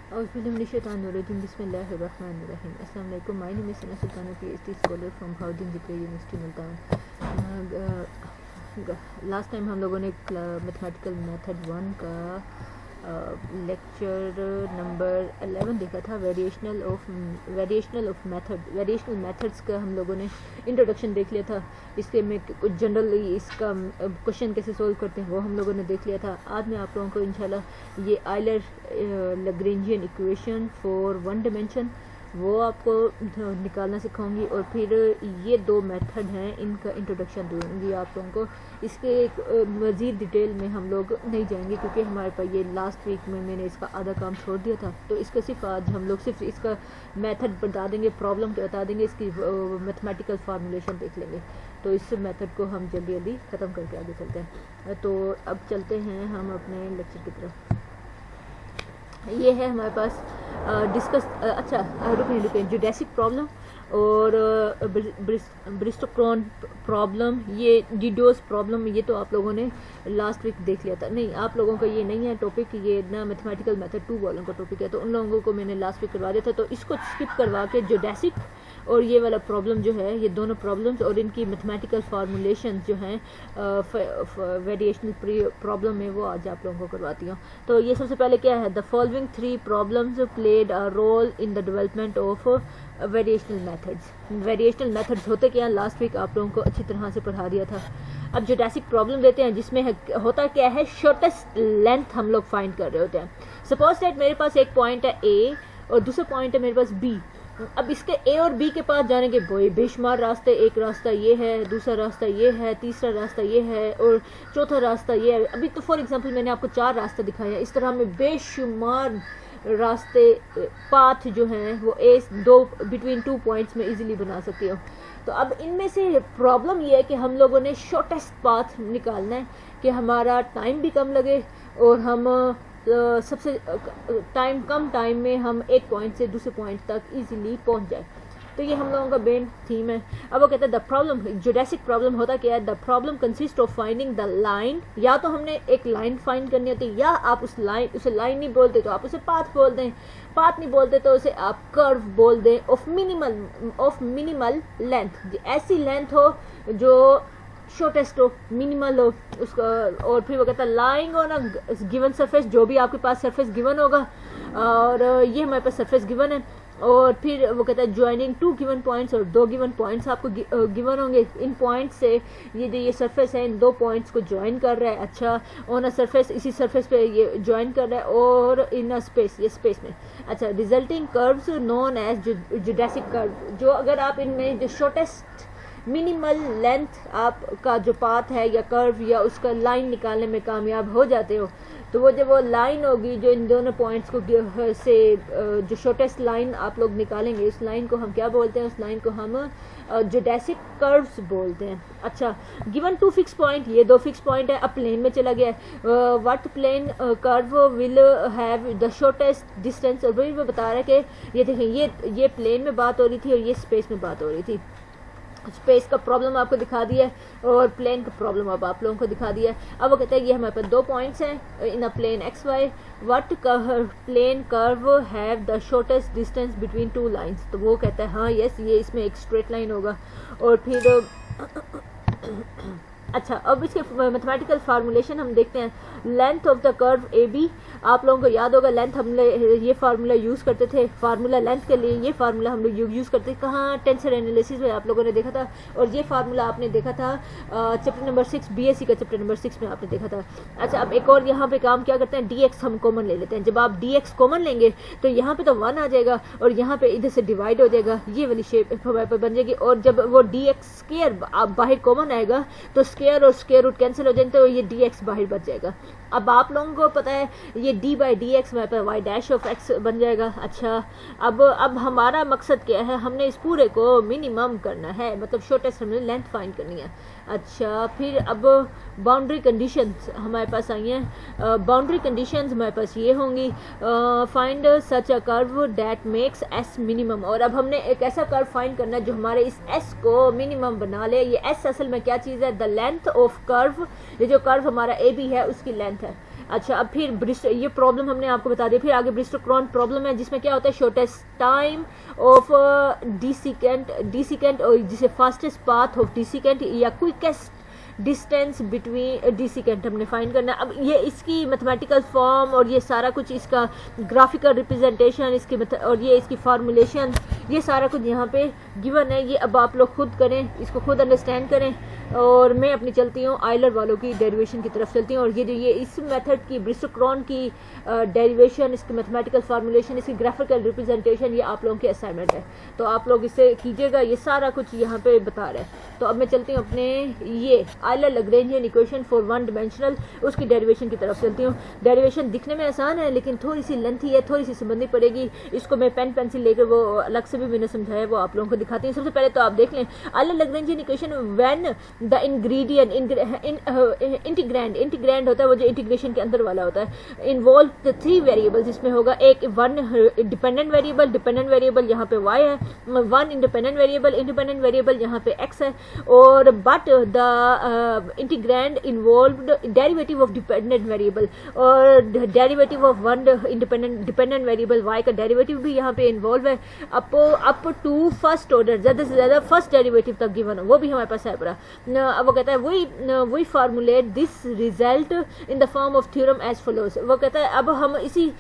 Bismillahirrahmanirrahim. Assalamu alaikum. My name is Sana Sultana, PhD scholar from Howden Zikri University, Multan. Last time हम लोगों ने mathematical method 1 का lecture number 11 देखा था, variational methods का हम लोगों ने इंट्रोडक्शन देख लिया था। इसके में कुछ जनरली इसका क्वेश्चन कैसे सोल्व करते हैं वो हम लोगों ने देख लिया था। आज मैं आप लोगों को इंशाल्लाह ये Euler Lagrangian equation for one dimension वो आपको निकालना सिखाऊंगी और फिर ये दो मेथड हैं इनका इंट्रोडक्शन दूंगी आप लोगों को। इसके एक मज़ीद डिटेल में हम लोग नहीं जाएंगे क्योंकि हमारे पास ये लास्ट वीक में मैंने इसका आधा काम छोड़ दिया था, तो इसका सिर्फ आज हम लोग सिर्फ इसका मेथड बता देंगे, प्रॉब्लम बता देंगे, इसकी मैथमेटिकल फार्मूलेशन देख लेंगे। तो इस मेथड को हम जल्दी जल्दी ख़त्म करके आगे चलते हैं। तो अब चलते हैं हम अपने लेक्चर की तरफ। ये है हमारे पास डिस्कस रुकें जियोडेसिक प्रॉब्लम और ब्रिस्टोक्रोन प्रॉब्लम, ये डिडोस प्रॉब्लम, ये तो आप लोगों ने लास्ट वीक देख लिया था। नहीं, आप लोगों का ये नहीं है टॉपिक, ये ना मैथमेटिकल मेथड 2 वालों का टॉपिक है, तो उन लोगों को मैंने लास्ट वीक करवा दिया था। तो इसको स्किप करवा के जियोडेसिक और ये वाला प्रॉब्लम जो है, ये दोनों प्रॉब्लम्स और इनकी मैथमेटिकल फार्मूलेशन जो हैं वेरिएशनल प्रॉब्लम में, वो आज आप लोगों को करवाती हूँ। तो ये सबसे पहले क्या है, the following 3 problems played a role in the development of variational methods. Variational methods होते क्या, लास्ट वीक आप लोगों को अच्छी तरह से पढ़ा दिया था। अब जियोडेसिक प्रॉब्लम देते हैं जिसमें होता क्या है, शॉर्टेस्ट लेंथ हम लोग फाइंड कर रहे होते हैं। सपोज दैट मेरे पास एक पॉइंट है ए और दूसरा पॉइंट है मेरे पास बी। अब इसके ए और बी के पास जाने के बेशुमार रास्ते, एक रास्ता ये है, दूसरा रास्ता ये है, तीसरा रास्ता ये है और चौथा रास्ता ये है। अभी तो फॉर एग्जांपल मैंने आपको 4 रास्ते दिखाए हैं, इस तरह में बेशुमार रास्ते पाथ जो हैं वो बिटवीन 2 पॉइंट्स में इजीली बना सकती हो। तो अब इनमें से प्रॉब्लम ये है कि हम लोगों ने शॉर्टेस्ट पाथ निकालना है कि हमारा टाइम भी कम लगे और हम सबसे कम टाइम में हम एक पॉइंट से दूसरे पॉइंट तक इजीली पहुंच जाए। तो ये हम लोगों का मेन थीम है। अब वो कहते हैं द प्रॉब्लम, जियोडेसिक प्रॉब्लम होता क्या है, the problem consist of finding the line. या तो हमने एक लाइन फाइंड करनी होती है, या आप उसे लाइन नहीं बोलते तो आप उसे पाथ बोल दें, पाथ नहीं बोलते तो उसे आप कर्व बोल दें ऑफ मिनिमल लेंथ। ऐसी लेंथ हो जो शॉर्टेस्ट हो, मिनिमल हो उसका। और फिर वो कहता है lying on a given surface, जो भी आपके पास सरफेस गिवन होगा, और ये हमारे पास सरफेस गिवन है। और फिर वो कहता है ज्वाइनिंग 2 गिवन पॉइंट्स, और 2 गिवन पॉइंट्स आपको गिवन होंगे। इन पॉइंट्स से ये जो ये सरफेस है इन 2 पॉइंट्स को ज्वाइन कर रहा है। अच्छा, ऑन अ सरफेस, इसी सरफेस पे ये ज्वाइन कर रहा है और इन अ स्पेस, ये स्पेस में। अच्छा, resulting curves known as geodesic curve. जो अगर आप इनमें जो शॉर्टेस्ट मिनिमल लेंथ आपका जो पाथ है या कर्व या उसका लाइन निकालने में कामयाब हो जाते हो, तो वो जब वो लाइन होगी जो इन दोनों पॉइंट्स को से जो शॉर्टेस्ट लाइन आप लोग निकालेंगे, उस लाइन को हम क्या बोलते हैं, उस लाइन को हम जियोडेसिक कर्व्स बोलते हैं। अच्छा, गिवन 2 फिक्स पॉइंट, ये 2 फिक्स पॉइंट है। अब प्लेन में चला गया है, what plane curve will have the shortest distance. और वही वो बता रहा है कि ये देखें, ये प्लेन में बात हो रही थी और ये स्पेस में बात हो रही थी। स्पेस का प्रॉब्लम आपको दिखा दिया है और प्लेन का प्रॉब्लम अब आप लोगों को दिखा दिया है। अब वो कहते हैं ये हमारे पास 2 पॉइंट्स हैं in a plane X Y, what plane curve have the shortest distance between 2 lines. तो वो कहता है हाँ यस, ये इसमें एक स्ट्रेट लाइन होगा। और फिर अच्छा, अब इसके मैथमेटिकल फार्मूलेशन हम देखते हैं। Length of the curve A B, आप लोगों को याद होगा लेंथ हमने ये फार्मूला यूज़ करते थे, फार्मूला लेंथ के लिए ये फार्मूला हम लोग यूज़ करते थे कहाँ, टेंसर एनालिसिस में आप लोगों ने देखा था। और ये फार्मूला आपने देखा था चैप्टर नंबर 6 बीएससी का चैप्टर नंबर 6 में आपने देखा था। अच्छा, अब एक और यहाँ पे काम क्या करते हैं, dx हम कॉमन ले लेते हैं। जब आप dx कॉमन लेंगे तो यहाँ पे तो 1 आ जाएगा और यहाँ पे इधर से डिवाइड हो जाएगा, ये वाली शेप हमारे पर बन जाएगी। और जब वो dx स्क्वायर आप बाहर कॉमन आएगा तो स्क्वायर और स्क्वायर रूट कैंसिल हो जाएंगे, तो ये dx बाहर बच जाएगा। अब आप लोगों को पता है ये d/dx में y डैश ऑफ x बन जाएगा। अच्छा, अब हमारा मकसद क्या है, हमने इस पूरे को मिनिमम करना है, मतलब शॉर्टेस्ट हमने लेंथ फाइंड करनी है। अच्छा, फिर अब बाउंड्री कंडीशंस हमारे पास आई हैं। बाउंड्री कंडीशंस हमारे पास ये होंगी, find such a curve that makes s minimum. और अब हमने एक ऐसा कर्व फाइंड करना है जो हमारे इस s को मिनिमम बना ले। ये s असल में क्या चीज़ है, द लेंथ ऑफ कर्व। ये जो कर्व हमारा ए बी है उसकी लेंथ है। अच्छा, अब फिर ब्रिस्टो, ये प्रॉब्लम हमने आपको बता दिया। फिर आगे ब्रिस्टो-क्रॉन प्रॉब्लम है, जिसमें क्या होता है, शॉर्टेस्ट टाइम ऑफ डिसेकेंट और जिसे फास्टेस्ट पाथ ऑफ डिसेकेंट या क्विकेस्ट डिस्टेंस बिटवीन डिसेकेंट हमने फाइंड करना है। अब ये इसकी मैथमेटिकल फॉर्म और ये सारा कुछ, इसका ग्राफिकल रिप्रेजेंटेशन, इसकी और ये इसकी फार्मूलेशन, ये सारा कुछ यहाँ पे गिवन है। ये अब आप लोग खुद करें, इसको खुद अंडरस्टैंड करें। और मैं अपनी चलती हूँ आयलर वालों की डेरिवेशन की तरफ चलती हूँ। और ये इस मेथड की, ब्रिस्टो-क्रॉन की डेरिवेशन, इसकी मैथमेटिकल फार्मूलेशन, इसकी ग्राफिकल रिप्रेजेंटेशन, ये आप लोगों की असाइनमेंट है, तो आप लोग इसे कीजिएगा। ये सारा कुछ यहाँ पे बता रहे हैं। तो अब मैं चलती हूँ अपने ये Euler Lagrangian equation for one dimensional, उसकी डेरिवेशन की तरफ चलती हूँ। डेरिवेशन दिखने में आसान है, लेकिन थोड़ी सी लेंथी है, थोड़ी सी समझनी पड़ेगी। इसको मैं पेन पेंसिल लेकर, वो अलग से भी मैंने समझाया, वो आप लोगों को दिखाती हूँ। सबसे पहले तो आप देख लें Euler Lagrangian equation when the ingredient integrand होता है, वो जो इंटीग्रेशन के अंदर वाला होता है, इन्वॉल्व 3 वेरिएबल्स। इसमें होगा एक वन डिपेंडेंट वेरिएबल यहाँ पे y है, वन इंडिपेंडेंट वेरिएबल यहाँ पे x है, और but the integrand involved derivative of dependent variable, और derivative of one dependent variable y का डेरिवेटिव भी यहाँ पे इन्वॉल्व है, अप टू फर्स्ट ऑर्डर, ज़्यादा से ज़्यादा फर्स्ट डेरिवेटिव तक गिवन हो, वो भी हमारे पास है पूरा। अब वो कहता है we formulate this result in the form of theorem as follows. वो कहता है अब हम इसी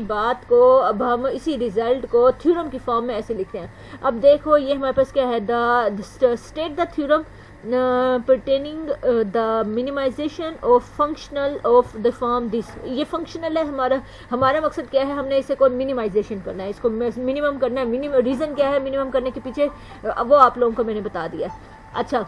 बात को, अब हम इसी रिजल्ट को थ्योरम की फॉर्म में ऐसे लिखते हैं। अब देखो ये हमारे पास क्या है, the state the theorem pertaining the minimization of functional of the form this। ये फंक्शनल है, हमारा मकसद क्या है, हमने इसे कोई मिनिमाइजेशन करना है, इसको मिनिमम करना है। रीज़न क्या है मिनिमम करने के पीछे, वो आप लोगों को मैंने बता दिया। अच्छा,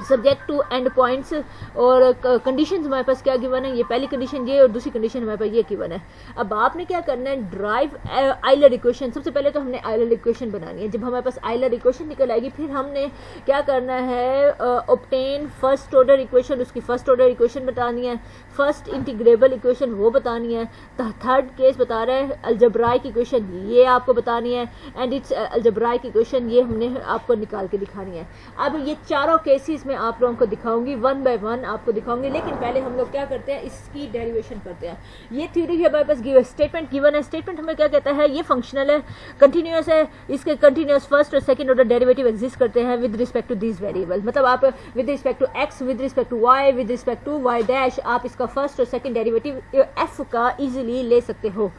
सब्जेक्ट टू एंड पॉइंट्स और कंडीशंस हमारे पास क्या गिवन है, ये पहली कंडीशन ये, और दूसरी कंडीशन हमारे पास ये गिवन है। अब आपने क्या करना है, ड्राइव आयलर इक्वेशन। सबसे पहले तो हमने आयलर इक्वेशन बनानी है। जब हमारे पास आयलर इक्वेशन निकल आएगी, फिर हमने क्या करना है, ऑब्टेन फर्स्ट ऑर्डर इक्वेशन, उसकी फर्स्ट ऑर्डर इक्वेशन बतानी है, फर्स्ट इंटीग्रेबल इक्वेशन वो बतानी है, थर्ड केस बता रहा है अलजेब्राइक इक्वेशन, ये आपको बतानी है, एंड इट्स अलजेब्राइक इक्वेशन, ये हमने आपको निकाल के दिखानी है। अब ये चारों केसेस में आप लोगों को दिखाऊंगी, वन बाय वन आपको दिखाऊंगी, लेकिन पहले हम लोग क्या करते हैं, इसकी डेरिवेशन करते हैं। ये थ्योरी है हमारे पास, स्टेटमेंट गिवन है। स्टेटमेंट हमें क्या कहता है, ये फंक्शनल है, कंटिन्यूअस है, इसके कंटिन्यूअस फर्स्ट और सेकंड ऑर्डर डेरिवेटिव एग्जिस्ट करते हैं with respect to this variable. मतलब आप with respect to x, with respect to y, with respect to y dash, आप इसका फर्स्ट और सेकंड डेरिवेटिव एफ का इजीली ले सकते हो।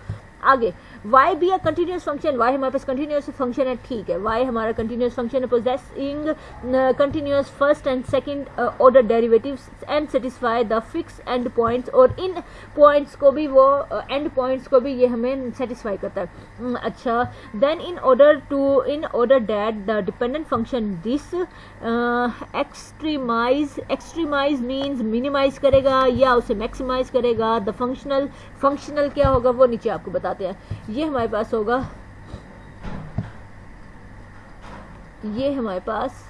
आगे y भी कंटिन्यूस फंक्शन, y हमारे पास कंटिन्यूस फंक्शन है, ठीक है, y हमारा कंटिन्यूस फंक्शन है, possessing continuous first and second order derivatives and satisfy the fix and points, और इन पॉइंट्स को भी, वो एंड पॉइंट्स को भी ये हमें सेटिस्फाई करता है। अच्छा, then in order that the dependent function this extremize means minimize करेगा या उसे मैक्सिमाइज करेगा। द फंक्शनल क्या होगा वो नीचे आपको बताते हैं। ये हमारे पास होगा, ये हमारे पास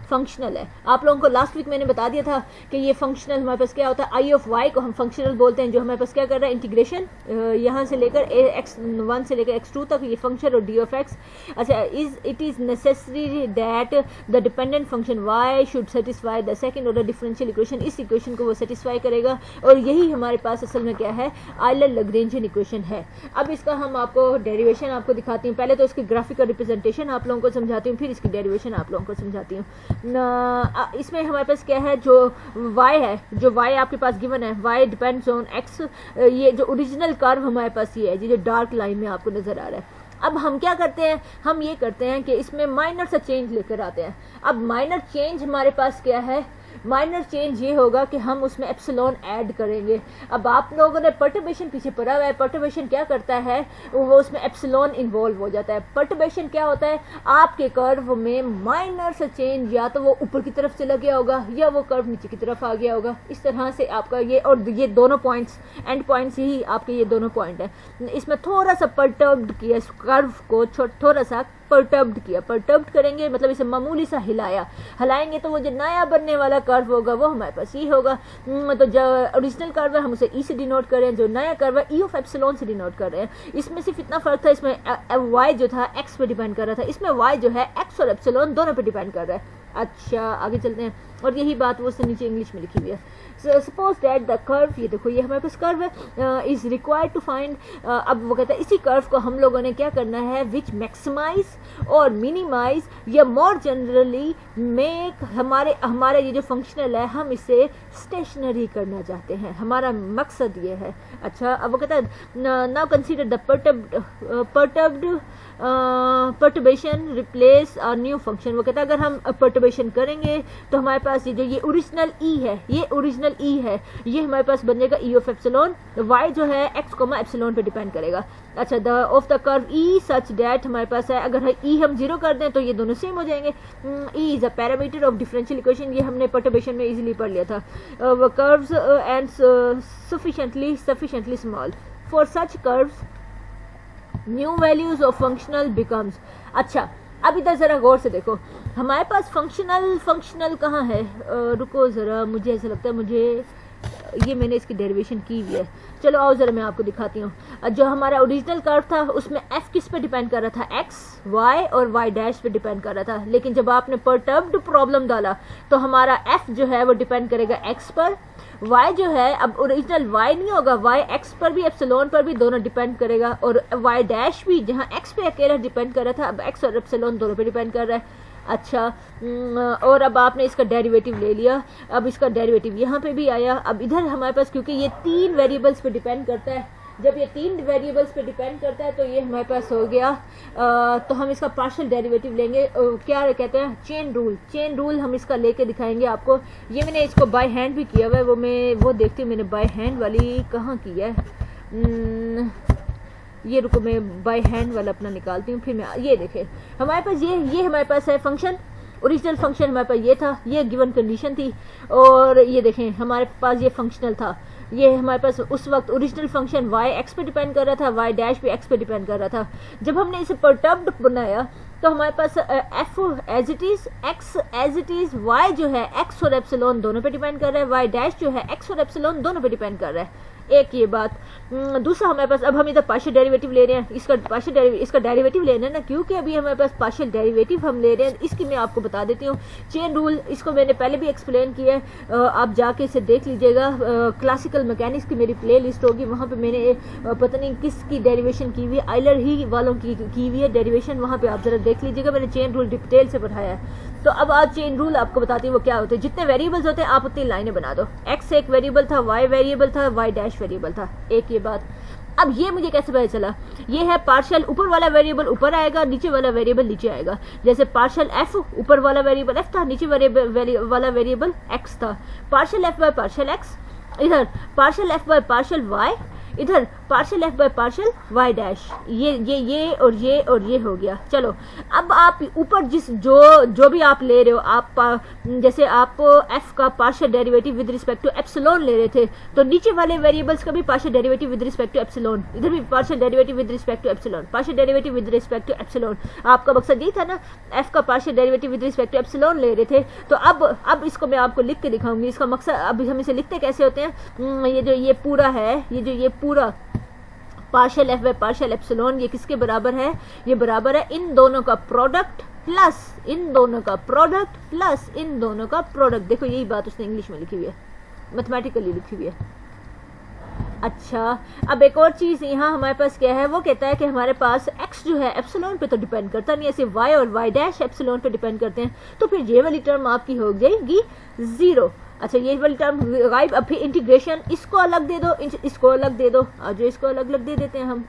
फंक्शनल है। आप लोगों को लास्ट वीक मैंने बता दिया था कि ये फंक्शनल हमारे पास क्या होता है, आई ऑफ वाई को हम फंक्शनल बोलते हैं, जो हमारे पास क्या कर रहा है, इंटीग्रेशन यहाँ से लेकर x1 से लेकर x2 तक, ये फंक्शन और डी ऑफ एक्स। अच्छा, it is necessary that the dependent function y should satisfy the second order differential equation, इस इक्वेशन को वो सेटिस्फाई करेगा, और यही हमारे पास असल में क्या है, आयलर लैग्रेंजियन इक्वेशन है। अब इसका हम आपको डेरिवेशन आपको दिखाती हूँ। पहले तो इसकी ग्राफिकल रिप्रेजेंटेशन आप लोगों को समझाती हूँ, फिर इसकी डेरिवेशन आप लोगों को समझाती हूँ। इसमें हमारे पास क्या है, जो y है, जो y आपके पास गिवन है, y डिपेंड्स ऑन x, ये जो ओरिजिनल कर्व हमारे पास ये है, जो डार्क लाइन में आपको नजर आ रहा है। अब हम क्या करते हैं, हम ये करते हैं कि इसमें माइनर सा चेंज लेकर आते हैं। अब माइनर चेंज हमारे पास क्या है, माइनर चेंज ये होगा कि हम उसमें एप्सिलॉन ऐड करेंगे। अब आप लोगों ने पर्टर्बेशन पीछे पढ़ा हुआ है, पर्टर्बेशन क्या करता है, वो उसमें एप्सिलॉन इन्वॉल्व हो जाता है। पर्टर्बेशन क्या होता है, आपके कर्व में माइनर सा चेंज, या तो वो ऊपर की तरफ चला गया होगा या वो कर्व नीचे की तरफ आ गया होगा। इस तरह से आपका ये, और ये दोनों पॉइंट्स, एंड पॉइंट्स ही आपके ये दोनों पॉइंट है। इसमें थोड़ा सा पर्टर्ब्ड किया, इस कर्व को थोड़ा सा पर्टर्ब्ड किया, पर्टर्ब्ड करेंगे मतलब इसे मामूली सा हिलाएंगे, तो वो जो नया बनने वाला कर्व होगा वो हमारे पास ई होगा। तो जो ओरिजिनल कर्व है हम उसे ई से डिनोट करें, जो नया कर्व है ई ऑफ एप्सिलॉन से डिनोट कर रहे हैं। इसमें सिर्फ इतना फर्क था, इसमें वाई जो था एक्स पे डिपेंड कर रहा था, इसमें वाई जो है एक्स और एप्सिलॉन दोनों पे डिपेंड कर रहा है। अच्छा, आगे चलते हैं। और यही बात वो उसने नीचे इंग्लिश में लिखी हुई है। सपोज दैट द कर्व, ये देखो ये हमारे पास कर्व है, इज रिक्वायर्ड टू फाइंड, अब वो कहता है इसी कर्व को हम लोगों ने क्या करना है, विच मैक्सिमाइज और मिनिमाइज या मोर जनरली मेक, हमारे ये जो फंक्शनल है हम इसे स्टेशनरी करना चाहते हैं, हमारा मकसद ये है। अच्छा, अब वो कहता है now consider the perturbation replace our new function. वो कहता है अगर हम परटर्बेशन करेंगे तो हमारे पास ये जो ये ओरिजिनल ई है, ये ओरिजिनल ई है, ये हमारे पास बन जाएगा ई ऑफ एप्सिलॉन, वाई जो है एक्स कोमा एप्सिलॉन पे डिपेंड करेगा। अच्छा, the of the curve E such that हमारे पास है, अगर ई हम 0 कर दें तो ये दोनों सेम हो जाएंगे। E is a parameter of differential equation, ये हमने परटर्बेशन में इजीली पढ़ लिया था। Curves and sufficiently small for such curves new values of functional becomes। अच्छा, अब इधर जरा गौर से देखो, हमारे पास फंक्शनल कहाँ है, रुको जरा, मुझे ऐसा लगता है मुझे ये मैंने इसकी डेरिवेशन की हुई है, चलो आओ जरा मैं आपको दिखाती हूँ। जो हमारा ओरिजिनल कर्व था उसमें f किस पे डिपेंड कर रहा था, x, y और y डैश पे डिपेंड कर रहा था, लेकिन जब आपने परटर्ब्ड प्रॉब्लम डाला तो हमारा f जो है वो डिपेंड करेगा x पर, y जो है अब ओरिजिनल y नहीं होगा, y x पर भी एप्सिलॉन पर भी दोनों डिपेंड करेगा, और y डैश भी जहाँ x पे अकेला डिपेंड कर रहा था अब x और एप्सिलॉन दोनों पे डिपेंड कर रहा है। अच्छा, और अब आपने इसका डेरिवेटिव ले लिया, अब इसका डेरिवेटिव यहाँ पे भी आया। अब इधर हमारे पास क्योंकि ये 3 वेरिएबल्स पे डिपेंड करता है, जब ये 3 वेरिएबल्स पे डिपेंड करता है तो ये हमारे पास हो गया, तो हम इसका पार्शियल डेरिवेटिव लेंगे, क्या कहते हैं, चेन रूल हम इसका लेके दिखाएंगे आपको। ये मैंने इसको बाय हैंड भी किया हुआ है, वो देखती हूँ मैंने बाय हैंड वाली कहाँ की है, ये रुको मैं बाय हैंड वाला अपना निकालती हूँ, फिर मैं ये देखें हमारे पास ये हमारे पास है फंक्शन, ओरिजिनल फंक्शन हमारे पास ये था, ये गिवन कंडीशन थी, और ये देखें हमारे पास ये फंक्शनल था, ये हमारे पास उस वक्त ओरिजिनल फंक्शन y x पे डिपेंड कर रहा था, y डैश भी x पे डिपेंड कर रहा था। जब हमने इसे परटर्ब्ड बनाया तो हमारे पास f as it is, x as it is, y जो है x और एप्सिलॉन दोनों पे डिपेंड कर रहा है, y डैश जो है x और एप्सिलॉन दोनों पे डिपेंड कर रहा है। एक ये बात, दूसरा हमारे पास अब हम इधर पार्शियल डेरिवेटिव ले रहे हैं, इसका डेरिवेटिव लेना है ना, क्योंकि अभी हमारे पास पार्शियल डेरिवेटिव हम ले रहे हैं। इसकी मैं आपको बता देती हूँ चेन रूल, इसको मैंने पहले भी एक्सप्लेन किया है, आप जाके इसे देख लीजिएगा, क्लासिकल मैकेनिक्स की मेरी प्ले लिस्ट होगी, वहाँ पे मैंने पता नहीं किसकी डेरिवेशन की हुई है, आइलर ही वालों की हुई है डेरिवेशन, वहाँ पे आप जरा देख लीजिएगा, मैंने चेन रूल डिटेल से पढ़ाया है। तो अब आज चेन रूल आपको बताती हूँ वो क्या होते हैं। जितने वेरिएबल्स होते हैं आप उतनी लाइनें बना दो, x एक वेरिएबल था, y वेरिएबल था, y डैश वेरिएबल था, एक ये बात। अब ये मुझे कैसे पता चला, ये है पार्शियल, ऊपर वाला वेरिएबल ऊपर आएगा, नीचे वाला वेरिएबल नीचे आएगा। जैसे पार्शियल f, ऊपर वाला वेरिएबल f था, नीचे वाला वेरिएबल x था, partial f by partial x, इधर partial f by partial y, इधर partial f by partial y dash, ये और ये हो गया। चलो अब आप ऊपर जो भी आप ले रहे हो, आप जैसे आप f का partial derivative with respect to epsilon ले रहे थे, तो नीचे वाले वेरिएबल्स का भी partial derivative with respect to epsilon, इधर भी partial derivative with respect to epsilon, partial derivative with respect to epsilon. आपका मकसद ये था ना, f का partial derivative with respect to epsilon ले रहे थे, तो अब इसको मैं आपको लिख के दिखाऊंगी। इसका मकसद, अब हम इसे लिखते कैसे होते हैं, ये पूरा है, ये पूरा partial f bye partial epsilon, ये किसके बराबर है, ये बराबर है इन दोनों का प्रोडक्ट प्लस इन दोनों का प्रोडक्ट प्लस इन दोनों का प्रोडक्ट। देखो यही बात उसने इंग्लिश में लिखी हुई है, मैथमेटिकली लिखी हुई है। अच्छा, अब एक और चीज़ यहाँ हमारे पास क्या है, वो कहता है कि हमारे पास x जो है एप्सिलॉन पे तो डिपेंड करता नहीं, ऐसे y और y डैश एप्सिलॉन पे डिपेंड करते हैं, तो फिर ये वाली टर्म आपकी हो जाएगी 0। अच्छा, ये वाली टर्म गायब। अब फिर इंटीग्रेशन, इसको अलग दे दो, इसको अलग दे दो, जो इसको अलग अलग दे देते हैं हम,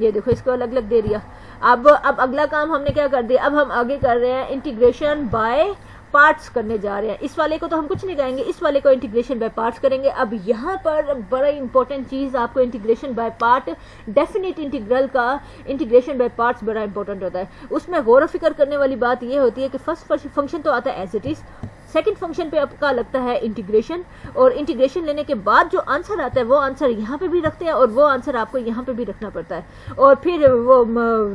ये देखो इसको अलग अलग दे दिया। अब अगला काम हमने क्या कर दिया, अब हम आगे कर रहे हैं इंटीग्रेशन बाय पार्ट्स करने जा रहे हैं। इस वाले को तो हम कुछ नहीं करेंगे, इस वाले को इंटीग्रेशन बाय पार्ट्स करेंगे। अब यहाँ पर बड़ा इंपॉर्टेंट चीज़ आपको integration by part, definite integral का इंटीग्रेशन बाय पार्ट्स बड़ा इंपॉर्टेंट होता है। उसमें गौर फिक्र करने वाली बात ये होती है कि फर्स्ट फंक्शन तो आता है as it is, second function पे आपका लगता है इंटीग्रेशन, और इंटीग्रेशन लेने के बाद जो आंसर आता है वो आंसर यहाँ पे भी रखते हैं और वो आंसर आपको यहाँ पे भी रखना पड़ता है, और फिर वो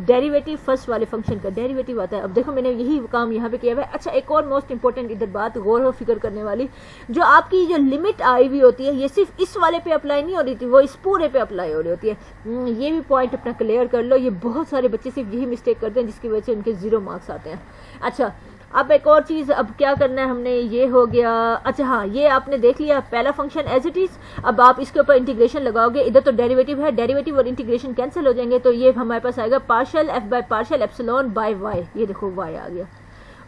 डेरिवेटिव फर्स्ट वाले फंक्शन का डेरिवेटिव आता है। अब देखो मैंने यही काम यहाँ पे किया हुआ है। अच्छा, एक और मोस्ट इंपॉर्टेंट इधर बात गौर फिक्र करने वाली, जो आपकी जो लिमिट आई हुई होती है ये सिर्फ इस वाले पे अप्लाई नहीं हो रही थी, वो इस पूरे पे अप्लाई हो रही होती है। ये भी पॉइंट अपना क्लियर कर लो, ये बहुत सारे बच्चे सिर्फ यही मिस्टेक करते हैं जिसकी वजह से उनके 0 मार्क्स आते हैं। अच्छा, अब एक और चीज़, अब क्या करना है हमने, ये हो गया। अच्छा हाँ, ये आपने देख लिया पहला फंक्शन एज इट इज़। अब आप इसके ऊपर इंटीग्रेशन लगाओगे, इधर तो डेरिवेटिव है, डेरिवेटिव और इंटीग्रेशन कैंसिल हो जाएंगे, तो ये हमारे पास आएगा partial f by partial epsilon by y. ये देखो वाई आ गया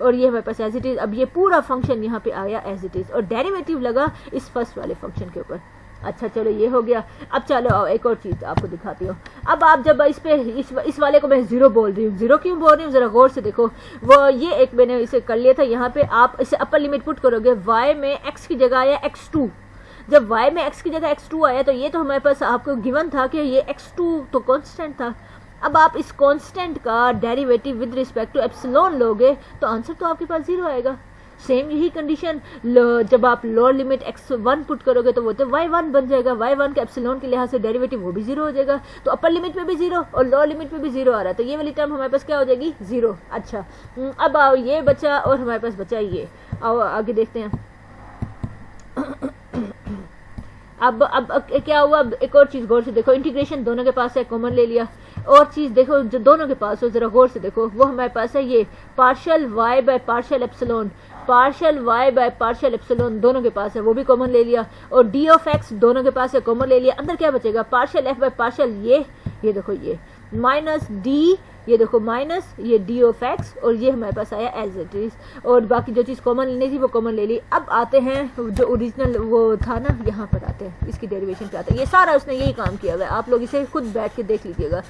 और ये हमारे पास एज इट इज़। अब ये पूरा फंक्शन यहाँ पे आया एज इट इज़ और डेरिवेटिव लगा इस फर्स्ट वाले फंक्शन के ऊपर। अच्छा चलो ये हो गया। अब चलो एक और चीज़ आपको दिखाती हूँ। अब आप जब इस वाले को मैं ज़ीरो बोल रही हूँ, ज़ीरो क्यों बोल रही हूँ ज़रा गौर से देखो। वो ये एक मैंने इसे कर लिया था, यहाँ पे आप इसे अपर लिमिट पुट करोगे, y में x की जगह आया x2। जब y में x की जगह x2 आया तो ये तो हमारे पास आपको गिवन था कि ये x2 तो कांस्टेंट था। अब आप इस कांस्टेंट का derivative with respect to epsilon लोगे तो आंसर तो आपके पास 0 आएगा। सेम यही कंडीशन जब आप लोअर लिमिट x1 पुट करोगे तो वो तो y1 बन जाएगा। y1 के एप्सिलॉन के लिहाज से डेरिवेटिव वो भी 0 हो जाएगा। तो अपर लिमिट में भी 0 और लोअर लिमिट में भी 0 आ रहा है, तो ये वाली टर्म हमारे पास क्या हो जाएगी 0। अच्छा अब आओ ये बचा और हमारे पास बचा ये। आओ आगे देखते हैं। अब क्या हुआ, अब एक और चीज़ गौर से देखो, इंटीग्रेशन दोनों के पास है, कॉमन ले लिया। और चीज़ देखो जो दोनों के पास हो, जरा गौर से देखो, वो हमारे पास है ये partial y bye partial epsilon, partial y bye partial epsilon दोनों के पास है, वो भी कॉमन ले लिया। और d ऑफ x दोनों के पास है, कॉमन ले लिया। अंदर क्या बचेगा, पार्शियल f बाय पार्शियल ये देखो ये माइनस d, ये देखो माइनस ये d ऑफ x, और ये हमारे पास आया एज इट इज। और बाकी जो चीज़ कॉमन लेनी थी वो कॉमन ले ली। अब आते हैं जो ओरिजिनल वो था ना, यहाँ पर आते हैं, इसकी डेरिवेशन पे आते हैं। ये सारा उसने यही काम किया हुआ है, आप लोग इसे खुद बैठ के देख लीजिएगा।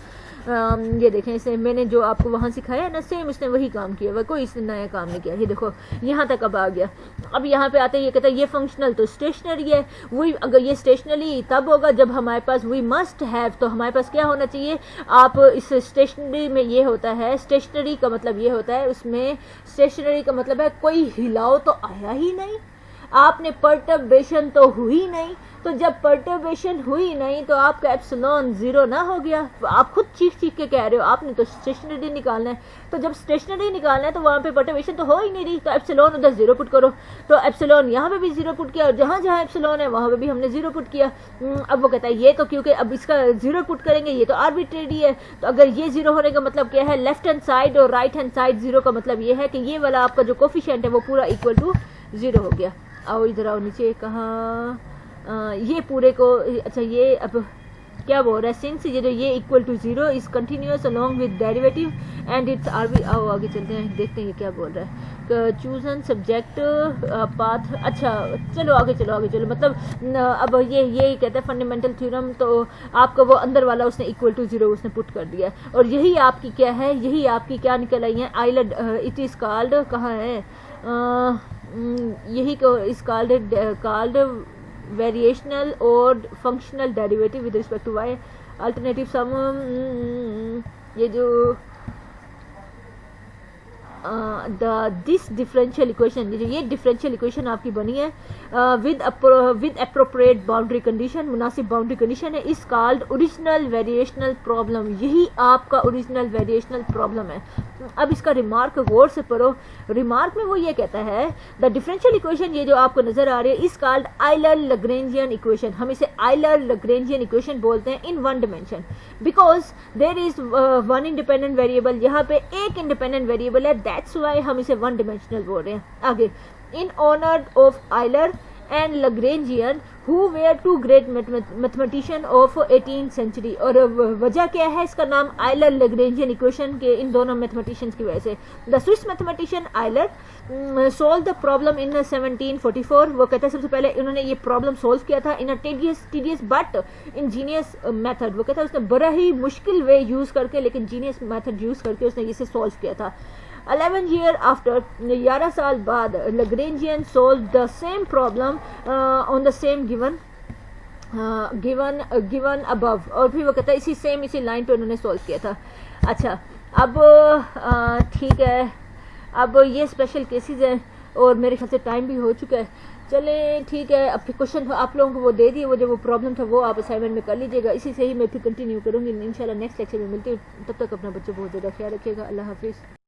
ये देखें, इसे मैंने जो आपको वहाँ सिखाया है ना, सेम इसने वही काम किया हुआ, कोई इसने नया काम नहीं किया। ये देखो यहाँ तक अब आ गया। अब यहाँ पे आते हैं, ये कहता है ये फंक्शनल तो स्टेशनरी है। वही अगर ये स्टेशनरी तब होगा जब हमारे पास वी मस्ट हैव, तो हमारे पास क्या होना चाहिए। आप इस स्टेशनरी में ये होता है, स्टेशनरी का मतलब ये होता है, उसमें स्टेशनरी का मतलब है कोई हिलाव तो आया ही नहीं, आपने परटर्बेशन तो हुई नहीं। तो जब परटर्बेशन हुई नहीं तो आपका एप्सिलॉन 0 ना हो गया। तो आप खुद चीख के कह रहे हो आपने तो स्टेशनरी निकालना है, तो जब स्टेशनरी निकालना है तो वहाँ पे परटर्बेशन तो हो ही नहीं रही, तो एप्सिलॉन उधर 0 पुट करो। तो एप्सिलॉन यहाँ पे भी 0 पुट किया और जहाँ जहाँ एप्सिलॉन है वहाँ पे भी हमने 0 पुट किया। अब वो कहता है ये तो क्योंकि अब इसका 0 पुट करेंगे, ये तो आर्बिट्रेरी है, तो अगर ये 0 होने का मतलब क्या है, लेफ्ट हैंड साइड और राइट हैंड साइड 0 का मतलब ये है कि ये वाला आपका जो कोफिशिएंट है वो पूरा इक्वल टू 0 हो गया। आओ इधर आओ नीचे, कहाँ ये पूरे को। अच्छा ये अब क्या बोल रहा है, सिंस ये जो ये equal to 0 is continuous along with derivative and its R. आओ आगे चलते हैं, देखते हैं ये क्या बोल रहा है। Chosen subject path. अच्छा चलो आगे चलो मतलब अब ये कहता है फंडामेंटल थ्योरम, तो आपका वो अंदर वाला उसने इक्वल टू 0 उसने पुट कर दिया। और यही आपकी क्या है, यही आपकी क्या निकल आई है, आइलर इट इज कॉल्ड, कहाँ है यही को इज कॉल्ड वेरिएशनल और functional derivative with respect to Y alternative sum. ये जो दिस डिफरेंशियल इक्वेशन, ये डिफरेंशियल इक्वेशन आपकी बनी है विद अप्रोप्रिएट बाउंड्री कंडीशन, मुनासिब बाउंड्री कंडीशन है, is called original variational problem. यही आपका ओरिजिनल वेरिएशनल प्रॉब्लम है। अब इसका रिमार्क गौर से पढ़ो। रिमार्क में वो ये कहता है द डिफरेंशियल इक्वेशन, ये जो आपको नजर आ रही है, is called Euler Lagrangian equation. हम इसे आइलर लैग्रेंजियन इक्वेशन बोलते हैं in one dimension, because there is one independent variable, यहाँ पे एक इंडिपेंडेंट वेरिएबल है, दैट्स वाई हम इसे वन डिमेंशनल बोल रहे हैं। आगे, in honour of Euler and Lagrangian who were two great mathematician of 18th century। और वजह क्या है इसका नाम आइलर लैग्रेंजियन इक्वेशन के, इन दोनों मैथमेटिशियंस की वजह से। The Swiss mathematician Euler solve the problem in 1744। वो कहते हैं सबसे पहले इन्होंने ये प्रॉब्लम सोल्व किया था in a tedious but ingenious method. वो कहता है उसने बड़ा ही मुश्किल वे यूज करके, लेकिन जीनियस मेथड यूज करके उसने इसे सोल्व किया था। 11 years after, 11 साल बाद, Lagrangian solve the same problem on the same given above. और फिर वो कहता है इसी लाइन पे उन्होंने सोल्व किया था। अच्छा अब ठीक है, अब ये स्पेशल केसेस हैं और मेरे ख्याल से टाइम भी हो चुका है। चले ठीक है, अब फिर क्वेश्चन आप लोगों को वो दे दिए, वो जो वो प्रॉब्लम था वो आप असाइनमेंट में कर लीजिएगा। इसी से ही मैं फिर कंटिन्यू करूँगी इंशाल्लाह नेक्स्ट लेक्चर में मिलती हूँ। तब तक अपना बच्चों बहुत ज़्यादा ख्याल रखिएगा। अल्लाह हाफिज़।